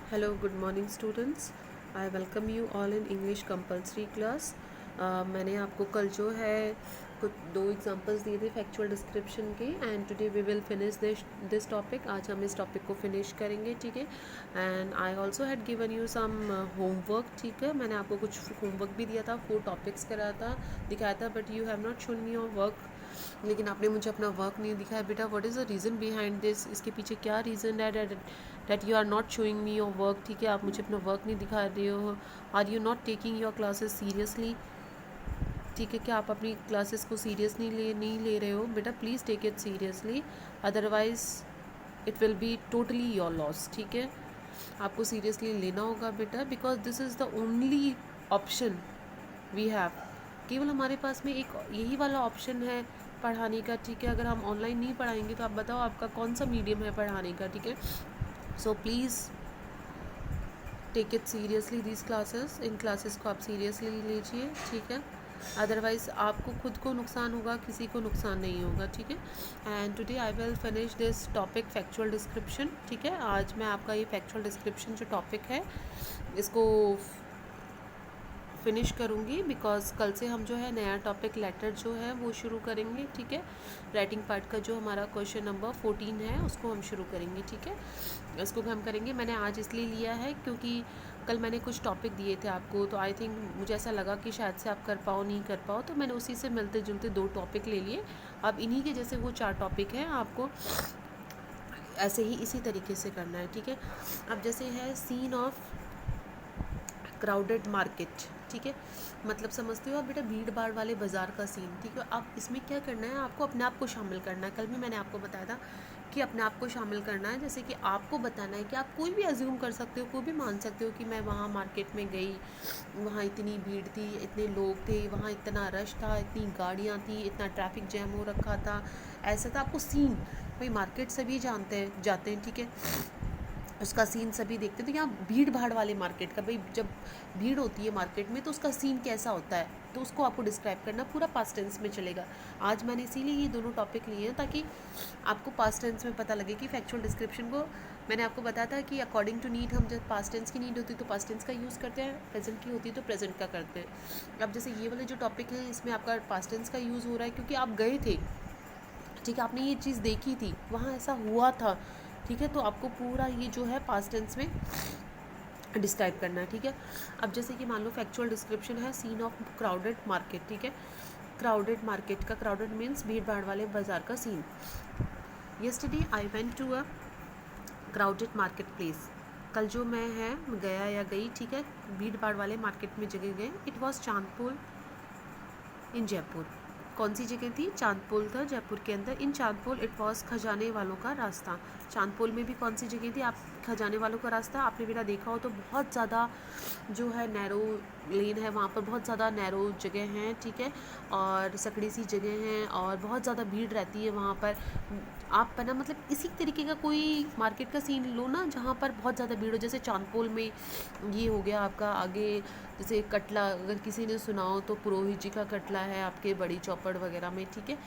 Hello, good morning students. I welcome you all in English compulsory class. मैंने आपको कल जो है कुछ दो एग्जांपल्स दिए थे फैक्चुअल डिस्क्रिप्शन के and today we will finish this topic. आज हम इस टॉपिक को फिनिश करेंगे, ठीक है. And I also had given you some homework, ठीक है. मैंने आपको कुछ होमवर्क भी दिया था, 4 टॉपिक्स कराया था, दिखाया था, but you have not shown me your work. लेकिन आपने मुझे अपना वर्क नहीं दिखाया. बेटा, what is the reason behind this? इसके पीछे क्या रीज़न है that you are not showing me your work, ठीक है. आप मुझे अपना वर्क नहीं दिखा रहे हो. Are you not taking your classes seriously? ठीक है, क्या आप अपनी क्लासेस को सीरियस नहीं ले रहे हो? बेटा, please take it seriously, otherwise it will be totally your loss, ठीक है. आपको सीरियसली लेना होगा बेटा, because this is the only option we have. केवल हमारे पास में एक यही वाला ऑप्शन है पढ़ाने का, ठीक है. अगर हम ऑनलाइन नहीं पढ़ाएंगे तो आप बताओ आपका कौन सा मीडियम है पढ़ाने का, ठीक है. So please take it seriously these classes. इन क्लासेस को आप सीरियसली लीजिए, ठीक है. अदरवाइज़ आपको खुद को नुकसान होगा, किसी को नुकसान नहीं होगा, ठीक है. And today I will finish this topic factual description, ठीक है. आज मैं आपका ये फैक्चुअल डिस्क्रिप्शन जो टॉपिक है इसको फिनिश करूँगी, बिकॉज कल से हम जो है नया टॉपिक लेटर जो है वो शुरू करेंगे, ठीक है. राइटिंग पार्ट का जो हमारा क्वेश्चन नंबर 14 है उसको हम शुरू करेंगे, ठीक है. इसको हम करेंगे. मैंने आज इसलिए लिया है क्योंकि कल मैंने कुछ टॉपिक दिए थे आपको, तो आई थिंक मुझे ऐसा लगा कि शायद से आप कर पाओ नहीं कर पाओ, तो मैंने उसी से मिलते जुलते 2 टॉपिक ले लिए. अब इन्हीं के जैसे वो 4 टॉपिक हैं, आपको ऐसे ही इसी तरीके से करना है, ठीक है. अब जैसे है सीन ऑफ क्राउडेड मार्केट, ठीक है. मतलब समझते हो आप बेटा, भीड़ भाड़ वाले बाज़ार का सीन, ठीक है. अब इसमें क्या करना है, आपको अपने आप को शामिल करना है. कल भी मैंने आपको बताया था कि अपने आप को शामिल करना है. जैसे कि आपको बताना है कि आप कोई भी अज्यूम कर सकते हो, कोई भी मान सकते हो कि मैं वहाँ मार्केट में गई, वहाँ इतनी भीड़ थी, इतने लोग थे, वहाँ इतना रश था, इतनी गाड़ियाँ थी, इतना ट्रैफिक जैम हो रखा था, ऐसा था. आपको सीन, भाई मार्केट सभी जानते हैं, जाते हैं, ठीक है. उसका सीन सभी देखते हैं. तो यहाँ भीड़ भाड़ वाले मार्केट का, भाई जब भीड़ होती है मार्केट में तो उसका सीन कैसा होता है, तो उसको आपको डिस्क्राइब करना. पूरा पास्ट टेंस में चलेगा. आज मैंने इसीलिए ये दोनों टॉपिक लिए हैं ताकि आपको पास्ट टेंस में पता लगे कि फैक्चुअल डिस्क्रिप्शन को मैंने आपको बताया था कि अकॉर्डिंग टू नीड, हम जब पास्ट टेंस की नीड होती है तो पास्ट टेंस का यूज़ करते हैं, प्रेजेंट की होती है तो प्रेजेंट का करते हैं. अब जैसे ये वाले जो टॉपिक हैं इसमें आपका पास्ट टेंस का यूज़ हो रहा है क्योंकि आप गए थे, ठीक है. आपने ये चीज़ देखी थी, वहाँ ऐसा हुआ था, ठीक है. तो आपको पूरा ये जो है पास्ट टेंस में डिस्क्राइब करना है, ठीक है. अब जैसे कि मान लो फैक्चुअल डिस्क्रिप्शन है सीन ऑफ क्राउडेड मार्केट, ठीक है. क्राउडेड मार्केट का, क्राउडेड मीन्स भीड़ भाड़ वाले बाजार का scene. Yesterday I went to a crowded market place. कल जो मैं है गया या गई, ठीक है, भीड़ भाड़ वाले मार्केट में जगह गए. इट वॉज चांदपुर इन जयपुर. कौन सी जगह थी? चांदपुल था जयपुर के अंदर. इन चांदपुल इट वॉज खजाने वालों का रास्ता. चांदपुल में भी कौन सी जगह थी? आप खजाने वालों का रास्ता आपने बेटा देखा हो तो बहुत ज़्यादा जो है नैरो लेन है, वहाँ पर बहुत ज़्यादा नैरो जगह हैं, ठीक है, और सकड़ी सी जगह हैं और बहुत ज़्यादा भीड़ रहती है वहाँ पर. आप ना मतलब इसी तरीके का कोई मार्केट का सीन लो ना जहाँ पर बहुत ज़्यादा भीड़ हो. जैसे चांदपुल में ये हो गया आपका आगे, जैसे कटला, अगर किसी ने सुना हो तो पुरोहित जी का कटला है आपके बड़ी चौपड़ वगैरह में, ठीक है.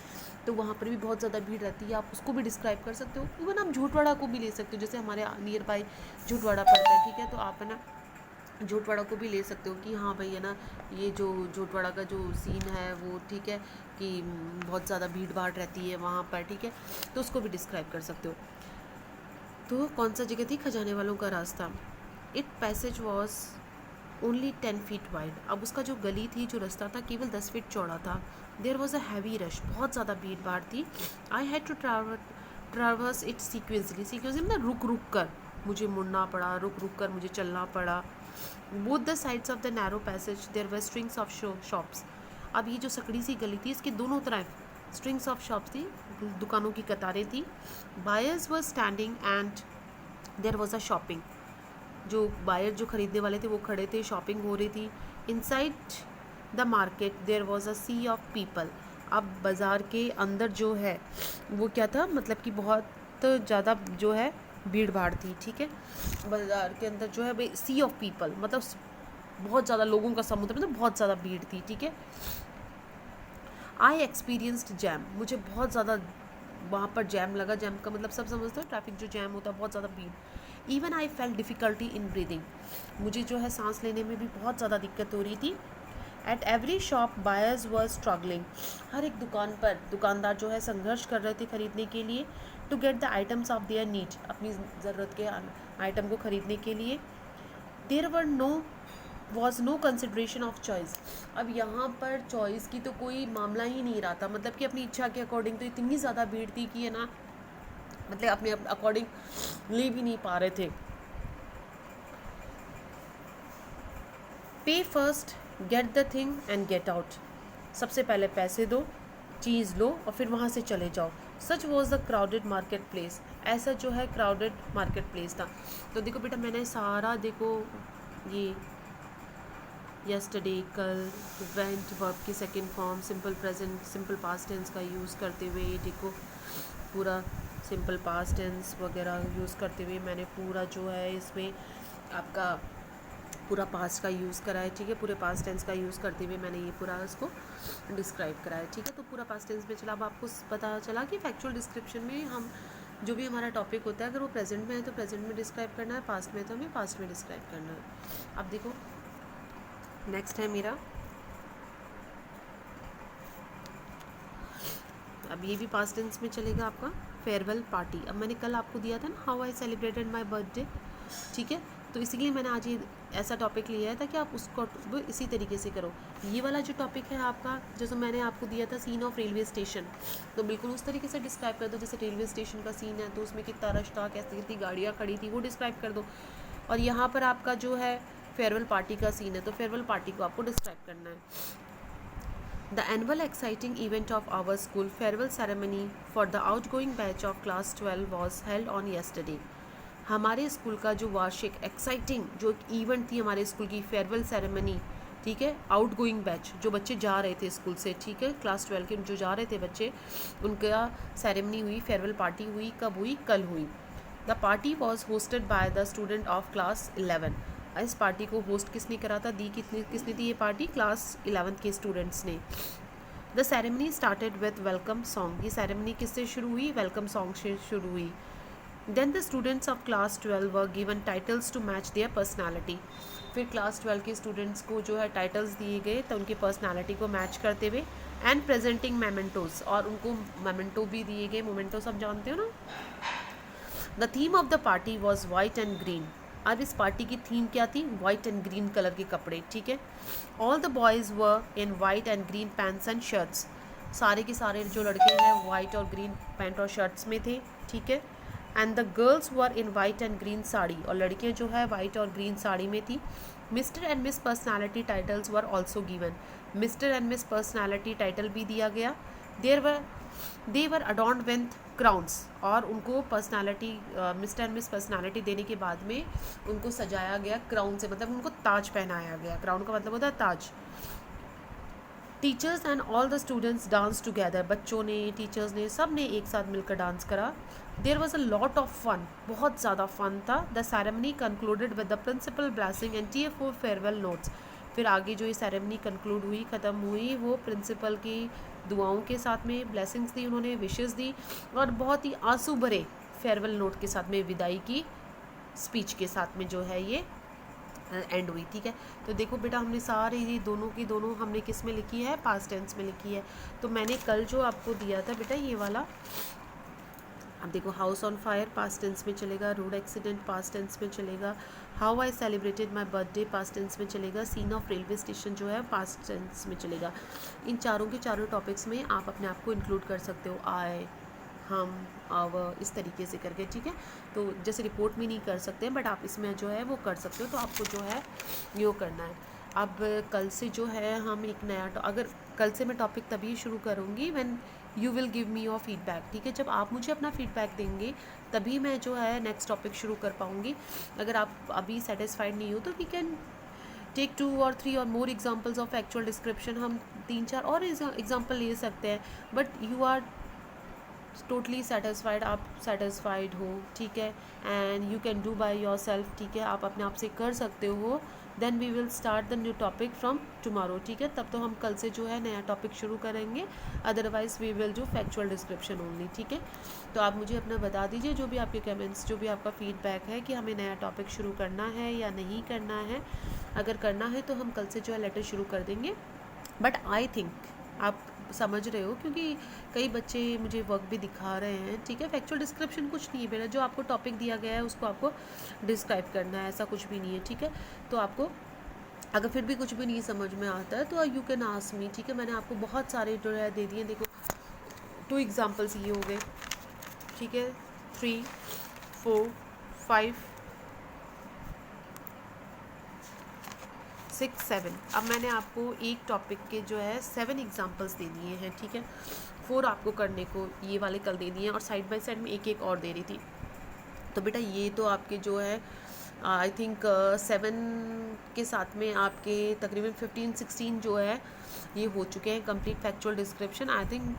तो वहाँ पर भी बहुत ज़्यादा भीड़ रहती है, आप उसको भी डिस्क्राइब कर सकते हो. इवन आप झूठवाड़ा को भी ले सकते हो, जैसे हमारे नियर बाई झूठवाड़ा पड़ता है, ठीक है. तो आप है ना झूठवाड़ा को भी ले सकते हो कि हाँ भाई है ना, ये जो झूठवाड़ा का जो सीन है वो, ठीक है, कि बहुत ज़्यादा भीड़ भाड़ रहती है वहाँ पर, ठीक है. तो उसको भी डिस्क्राइब कर सकते हो. तो कौन सा जगह थी? खजाने वालों का रास्ता. It passage was only 10 feet wide. अब उसका जो गली थी, जो रास्ता था, केवल 10 फीट चौड़ा था. There was a heavy rush. बहुत ज़्यादा भीड़ भाड़ थी. I had to traverse it sequentially मतलब रुक रुक कर मुझे मुड़ना पड़ा, रुक रुक कर मुझे चलना पड़ा. Both the sides of the narrow passage there were strings of shops. अब ये जो सकड़ी सी गली थी इसके दोनों तरफ स्ट्रिंग्स ऑफ शॉप्स थी, दुकानों की कतारें थी. Buyers were standing and there was a shopping. जो बायर, जो खरीदने वाले थे वो खड़े थे, शॉपिंग हो रही थी. Inside the market there was a sea of people. अब बाज़ार के अंदर जो है वो क्या था, मतलब कि बहुत ज़्यादा जो है भीड़ भाड़ थी, ठीक है. बाज़ार के अंदर जो है भाई सी ऑफ पीपल मतलब बहुत ज़्यादा लोगों का समुद्र, मतलब बहुत ज़्यादा भीड़ थी, ठीक है. I experienced jam. मुझे बहुत ज़्यादा वहाँ पर जैम लगा. जैम का मतलब सब समझते हो, ट्रैफिक जो जैम होता है, बहुत ज़्यादा भीड़. Even I felt difficulty in breathing, मुझे जो है सांस लेने में भी बहुत ज़्यादा दिक्कत हो रही थी। At every shop buyers were struggling, हर एक दुकान पर दुकानदार जो है संघर्ष कर रहे थे खरीदने के लिए। To get the items of their need, अपनी ज़रूरत के आइटम को खरीदने के लिए। There was no consideration of choice, अब यहाँ पर चॉइस की तो कोई मामला ही नहीं रहा था, मतलब कि अपनी इच्छा के अकॉर्डिंग तो इतनी ज़्यादा भीड़ थी कि है ना, मतलब अपने अकॉर्डिंग ले भी नहीं पा रहे थे। पे first get the thing and get out, सबसे पहले पैसे दो, चीज़ लो और फिर वहाँ से चले जाओ। सच was the crowded market place, ऐसा जो है क्राउडेड मार्केट प्लेस था। तो देखो बेटा मैंने सारा देखो ये यस्टरडे, कल, वेंट वर्ब की second form, simple present, simple past tense का यूज़ करते हुए, देखो पूरा सिंपल पास्ट टेंस वगैरह यूज़ करते हुए मैंने पूरा जो है इसमें आपका पूरा पास्ट का यूज़ करा है, ठीक है, पूरे पास्ट टेंस का यूज़ करते हुए मैंने ये पूरा उसको डिस्क्राइब करा है, ठीक है। तो पूरा पास्ट टेंस में चला, अब आपको पता चला कि फैक्चुअल डिस्क्रिप्शन में हम जो भी हमारा टॉपिक होता है अगर वो प्रेजेंट में है तो प्रेजेंट में डिस्क्राइब करना है, पास्ट में तो हमें पास्ट में डिस्क्राइब करना है। अब देखो नेक्स्ट है मेरा, अब ये भी पास्ट टेंस में चलेगा आपका, फेयरवेल पार्टी। अब मैंने कल आपको दिया था ना how I celebrated my birthday, ठीक है, तो इसीलिए मैंने आज ये ऐसा टॉपिक लिया है ताकि आप उसको इसी तरीके से करो। ये वाला जो टॉपिक है आपका, जैसे मैंने आपको दिया था सीन ऑफ रेलवे स्टेशन, तो बिल्कुल उस तरीके से डिस्क्राइब कर दो, जैसे रेलवे स्टेशन का सीन है तो उसमें कितना रश था, कैसी कितनी गाड़ियाँ खड़ी थी, वो डिस्क्राइब कर दो। और यहाँ पर आपका जो है फेयरवेल पार्टी का सीन है तो फेयरवेल पार्टी को आपको डिस्क्राइब करना है। The annual exciting event of our school farewell ceremony for the outgoing batch of class 12 was held on yesterday. हमारे स्कूल का जो वार्षिक एक्साइटिंग जो एक इवेंट थी हमारे स्कूल की फेयरवेल सेरेमनी, ठीक है, आउटगोइंग बैच जो बच्चे जा रहे थे स्कूल से, ठीक है, क्लास 12 के जो जा रहे थे बच्चे, उनका सेरेमनी हुई, फेयरवेल पार्टी हुई, कब हुई, कल हुई। The party was hosted by the student of class 11, इस पार्टी को होस्ट किसने करा था, किसने दी ये पार्टी, क्लास 11 के स्टूडेंट्स ने। The ceremony started with welcome song, ये सेरेमनी किससे शुरू हुई, वेलकम सॉन्ग से शुरू हुई। Then the students of class 12 were given titles to match their personality, फिर क्लास 12 के स्टूडेंट्स को जो है टाइटल्स दिए गए तो उनकी पर्सनैलिटी को मैच करते हुए, एंड प्रेजेंटिंग मेमेंटोज, और उनको मेमेंटो भी दिए गए, मोमेंटो सब जानते हो ना। The theme of the party was white and green, अब इस पार्टी की थीम क्या थी, वाइट एंड ग्रीन कलर के कपड़े, ठीक है। All the boys were in white and green pants and shirts, सारे के सारे जो लड़के हैं वाइट और ग्रीन पैंट और शर्ट्स में थे, ठीक है। And the girls were in white and green sari, और लड़कियां जो है वाइट और ग्रीन साड़ी में थी। Mister and miss personality titles were also given, mister and miss personality title भी दिया गया। दे वर अडॉर्न्ड विथ क्राउन्स, और उनको personality mister and miss personality देने के बाद में उनको सजाया गया क्राउन से, मतलब उनको ताज पहनाया गया, क्राउन का मतलब होता है ताज। Teachers and all the students dance together, बच्चों ने, टीचर्स ने, सब ने एक साथ मिलकर डांस करा। There was a lot of fun, बहुत ज़्यादा फन था। The ceremony concluded with the principal blessing and tear for farewell notes, फिर आगे जो ये सेरेमनी कंक्लूड हुई, ख़त्म हुई, वो प्रिंसिपल की दुआओं के साथ में ब्लेसिंग्स दी उन्होंने, विशेस दी, और बहुत ही आंसू भरे फेयरवेल नोट के साथ में विदाई की स्पीच के साथ में जो है ये एंड हुई, ठीक है। तो देखो बेटा हमने सारे ये दोनों की दोनों हमने किस में लिखी है, पास्ट टेंस में लिखी है। तो मैंने कल जो आपको दिया था बेटा ये वाला, अब देखो house on fire past tense में चलेगा, रोड एक्सीडेंट पास्ट टेंस में चलेगा, how I celebrated my birthday past tense में चलेगा, सीन ऑफ रेलवे स्टेशन जो है पास्ट टेंस में चलेगा। इन चारों के चारों टॉपिक्स में आप अपने आप को इंक्लूड कर सकते हो, आए, हम, आवर, इस तरीके से करके, ठीक है। तो जैसे रिपोर्ट में नहीं कर सकते हैं बट आप इसमें जो है वो कर सकते हो, तो आपको जो है यो करना है। अब कल से जो है हम एक नया अगर कल से मैं टॉपिक तभी शुरू करूँगी when you will give me your feedback, ठीक है, जब आप मुझे अपना फीडबैक देंगे तभी मैं जो है नेक्स्ट टॉपिक शुरू कर पाऊँगी। अगर आप अभी सेटिस्फाइड नहीं हो तो वी कैन टेक 2 or 3 और more examples of actual description, हम 3-4 और एग्जाम्पल ले सकते हैं, but you are totally satisfied, आप सेटिस्फाइड हो, ठीक है, and you can do by yourself, ठीक है, आप अपने आप से कर सकते हो, then we will start the new topic from tomorrow, ठीक है। तब तो हम कल से जो है नया टॉपिक शुरू करेंगे, अदरवाइज वी विल जो फैक्चुअल डिस्क्रिप्शन ओनली, ठीक है। तो आप मुझे अपना बता दीजिए जो भी आपके कमेंट्स, जो भी आपका फीडबैक है कि हमें नया टॉपिक शुरू करना है या नहीं करना है। अगर करना है तो हम कल से जो है लेटर शुरू कर देंगे, बट आई थिंक आप समझ रहे हो, क्योंकि कई बच्चे मुझे वर्क भी दिखा रहे हैं, ठीक है। फैक्चुअल डिस्क्रिप्शन कुछ नहीं है बेटा, जो आपको टॉपिक दिया गया है उसको आपको डिस्क्राइब करना है, ऐसा कुछ भी नहीं है, ठीक है। तो आपको अगर फिर भी कुछ भी नहीं समझ में आता है तो यू कैन आस्क मी, ठीक है। मैंने आपको बहुत सारे जो है दे दिए, देखो 2 एग्जाम्पल्स ये हो गए, ठीक है, 3 4 5 6 7। अब मैंने आपको एक टॉपिक के जो है 7 एग्जांपल्स दे दिए हैं, ठीक है। 4 आपको करने को ये वाले कल दे दिए हैं, और साइड बाय साइड में एक एक और दे रही थी। तो बेटा ये तो आपके जो है आई थिंक 7 के साथ में आपके तकरीबन 15-16 जो है ये हो चुके हैं complete factual description, I think,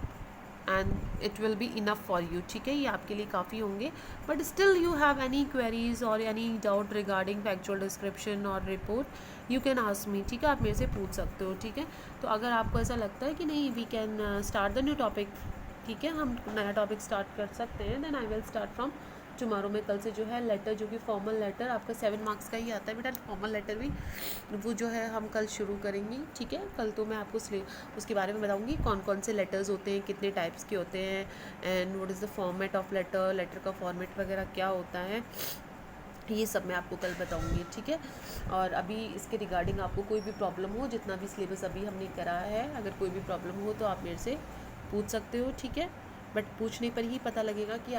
and it will be enough for you, ठीक है। ये आपके लिए काफ़ी होंगे, but still you have any queries और any doubt regarding factual description और report, you can ask me, ठीक है। आप मेरे से पूछ सकते हो, ठीक है। तो अगर आपको ऐसा लगता है कि नहीं we can start the new topic, ठीक है, हम नया टॉपिक स्टार्ट कर सकते हैं, then I will start from tomorrow में कल से जो है लेटर, जो कि फॉर्मल लेटर आपका 7 मार्क्स का ही आता है बेटा, फॉर्मल लेटर भी वो जो है हम कल शुरू करेंगे, ठीक है। कल तो मैं आपको उसके बारे में बताऊंगी कौन कौन से लेटर्स होते हैं, कितने टाइप्स के होते हैं, and what is the format of letter, letter का फॉर्मेट वगैरह क्या होता है, ये सब मैं आपको कल बताऊंगी, ठीक है। और अभी इसके रिगार्डिंग आपको कोई भी प्रॉब्लम हो, जितना भी सिलेबस अभी हमने कराया है, अगर कोई भी प्रॉब्लम हो तो आप मेरे से पूछ सकते हो, ठीक है। बट पूछने पर ही पता लगेगा कि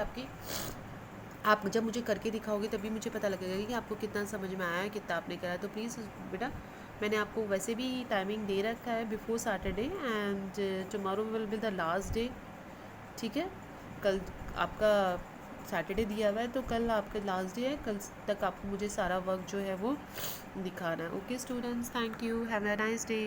आप जब मुझे करके दिखाओगे तभी मुझे पता लगेगा कि आपको कितना समझ में आया है, कितना आपने करा है। तो प्लीज़ बेटा, मैंने आपको वैसे भी टाइमिंग दे रखा है before Saturday, and tomorrow will be the last day, ठीक है। कल आपका सैटरडे दिया हुआ है, तो कल आपका लास्ट डे है, कल तक आपको मुझे सारा वर्क जो है वो दिखाना है। Okay students, thank you, have a nice day.